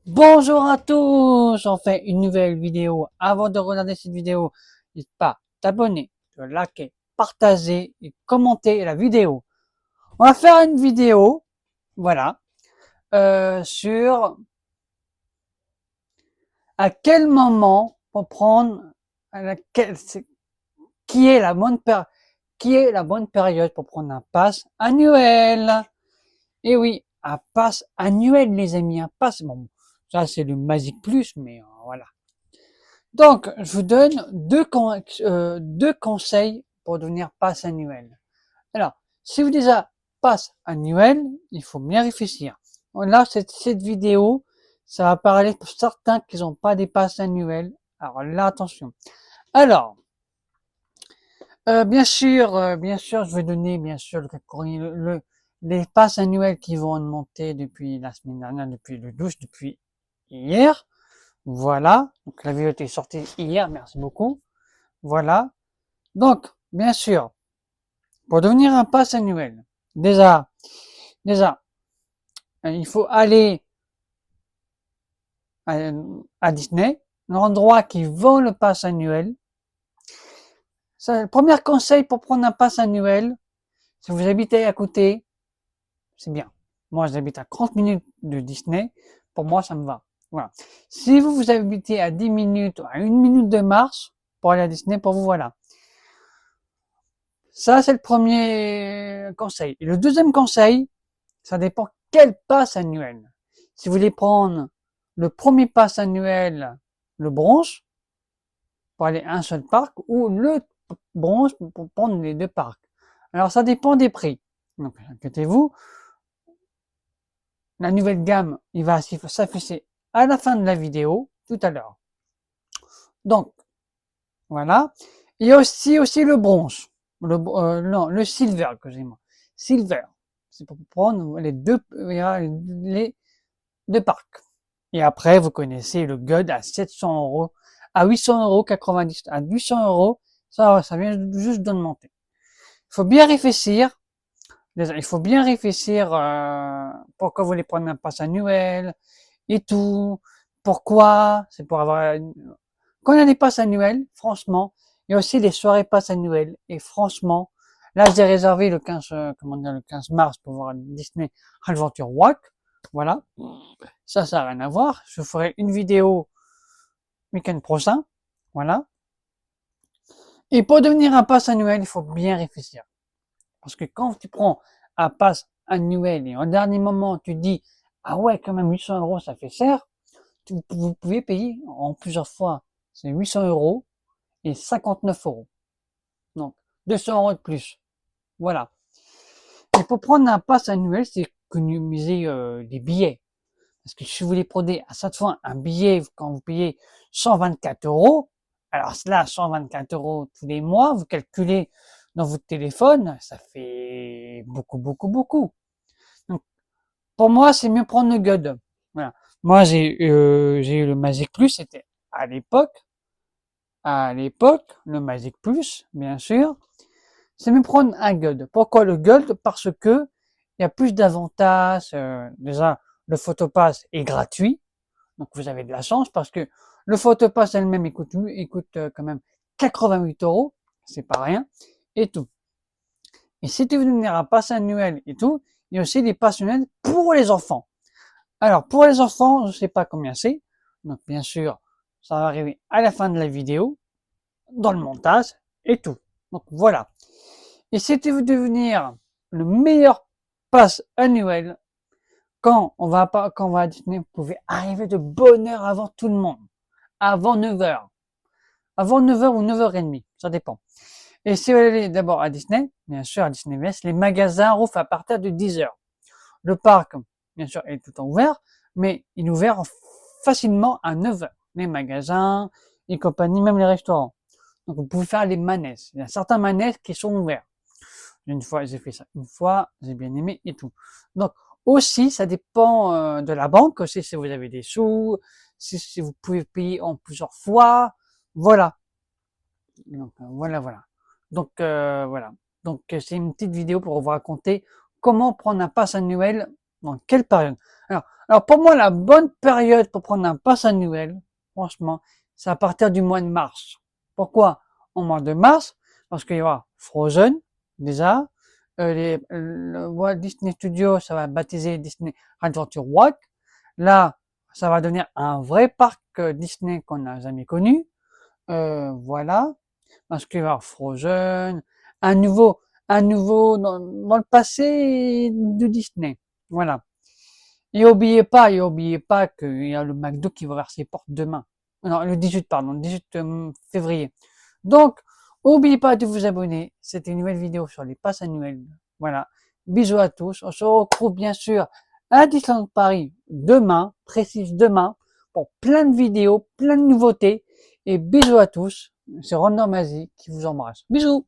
Bonjour à tous, on fait une nouvelle vidéo. Avant de regarder cette vidéo, n'hésite pas t'abonner, de liker, partager et commenter la vidéo. On va faire une vidéo, voilà, sur à quel moment pour prendre, qui est la bonne période pour prendre un pass annuel. Et oui, un pass annuel, les amis, un pass, bon, ça c'est le Magic Plus, mais voilà. Donc, je vous donne deux conseils pour devenir pass annuel. Alors, si vous déjà pass annuel, il faut bien réfléchir. Là, cette vidéo, ça va parler pour certains qui n'ont pas des passes annuels. Alors là, attention. Alors, bien sûr, je vais donner, bien sûr, les passes annuelles qui vont augmenter depuis la semaine dernière, depuis le 12, depuis hier. Voilà. Donc, la vidéo est sortie hier. Merci beaucoup. Voilà. Donc, bien sûr, pour devenir un pass annuel, déjà, il faut aller à Disney, l'endroit qui vend le pass annuel. Ça, le premier conseil pour prendre un pass annuel, si vous habitez à côté, c'est bien. Moi, j'habite à 30 minutes de Disney. Pour moi, ça me va. Voilà. Si vous habitez à 10 minutes, à 1 minute de marche pour aller à Disney, pour vous, voilà. Ça, c'est le premier conseil. Et le deuxième conseil, ça dépend quel pass annuel. Si vous voulez prendre le premier pass annuel, le bronze, pour aller à un seul parc, ou le bronze pour prendre les deux parcs. Alors, ça dépend des prix. Donc, inquiétez-vous, la nouvelle gamme, il va s'afficher à la fin de la vidéo, tout à l'heure. Donc, voilà. Il y a aussi le bronze. Non, le silver que j'ai moi. Silver. C'est pour prendre les deux parcs. Et après, vous connaissez le gold à 700 euros, à 800 euros 90, à 800 euros. Ça vient juste d'augmenter. Il faut bien réfléchir. Il faut bien réfléchir, pourquoi vous voulez prendre un pass annuel et tout. Pourquoi? C'est pour avoir quand on a des passes annuelles, franchement, il y a aussi des soirées passes annuelles. Et franchement, là, j'ai réservé le 15, le 15 mars pour voir Disney Adventure Walk. Voilà. Ça n'a rien à voir. Je ferai une vidéo week-end prochain. Voilà. Et pour devenir un pass annuel, il faut bien réfléchir. Parce que quand tu prends un pass annuel et en dernier moment, tu dis, ah ouais, quand même 800 euros, ça fait cher, vous pouvez payer en plusieurs fois. C'est 800 euros et 59 euros. Donc, 200 euros de plus. Voilà. Et pour prendre un pass annuel, c'est économiser des billets. Parce que si vous voulez prendre à chaque fois un billet, quand vous payez 124 euros, alors là, 124 euros tous les mois, vous calculez dans votre téléphone, ça fait beaucoup, beaucoup, beaucoup. Donc, pour moi, c'est mieux prendre le God. Voilà. Moi, j'ai eu le Magic Plus, c'était à l'époque, le Magic Plus, bien sûr. C'est mieux prendre un Gold. Pourquoi le Gold? Parce que il y a plus d'avantages. Déjà, le Photopass est gratuit. Donc vous avez de la chance parce que le Photopass elle-même il coûte quand même 88 euros, c'est pas rien, et tout. Et si tu veux devenir un pass annuel et tout, il y a aussi des passes annuels pour les enfants. Alors pour les enfants, je sais pas combien c'est, donc bien sûr, ça va arriver à la fin de la vidéo, dans le montage et tout. Donc voilà. Et si tu veux devenir le meilleur pass annuel, quand on va à Disney, vous pouvez arriver de bonne heure avant tout le monde. Avant 9 heures. Avant 9 heures ou 9h30, ça dépend. Et si vous allez d'abord à Disney, bien sûr, à Disney West, les magasins rouvrent à partir de 10 heures. Le parc, bien sûr, est tout le temps ouvert, mais il est ouvert facilement à 9 heures. Les magasins, les compagnies, même les restaurants. Donc, vous pouvez faire les manèges. Il y a certains manèges qui sont ouverts. Une fois, j'ai fait ça. Une fois, j'ai bien aimé et tout. Donc, aussi, ça dépend de la banque aussi, si vous avez des sous, si vous pouvez payer en plusieurs fois. Voilà. Donc, voilà. Donc, voilà. Donc, c'est une petite vidéo pour vous raconter comment prendre un pass annuel, dans quelle période. Alors pour moi, la bonne période pour prendre un pass annuel, franchement, c'est à partir du mois de mars. Pourquoi? Au mois de mars, parce qu'il y aura Frozen, déjà, le Walt Disney Studios, ça va baptiser Disney Adventure Walk. Là, ça va devenir un vrai parc Disney qu'on n'a jamais connu. Voilà, parce qu'il va y avoir Frozen, un nouveau, dans le passé de Disney. Voilà. Et oubliez pas qu'il y a le McDo qui va ouvrir ses portes demain. Non, le 18, pardon, le 18 février. Donc, oubliez pas de vous abonner. C'était une nouvelle vidéo sur les passes annuelles. Voilà. Bisous à tous. On se retrouve bien sûr à Disneyland Paris demain, précise demain, pour plein de vidéos, plein de nouveautés. Et bisous à tous. C'est Random Asie qui vous embrasse. Bisous!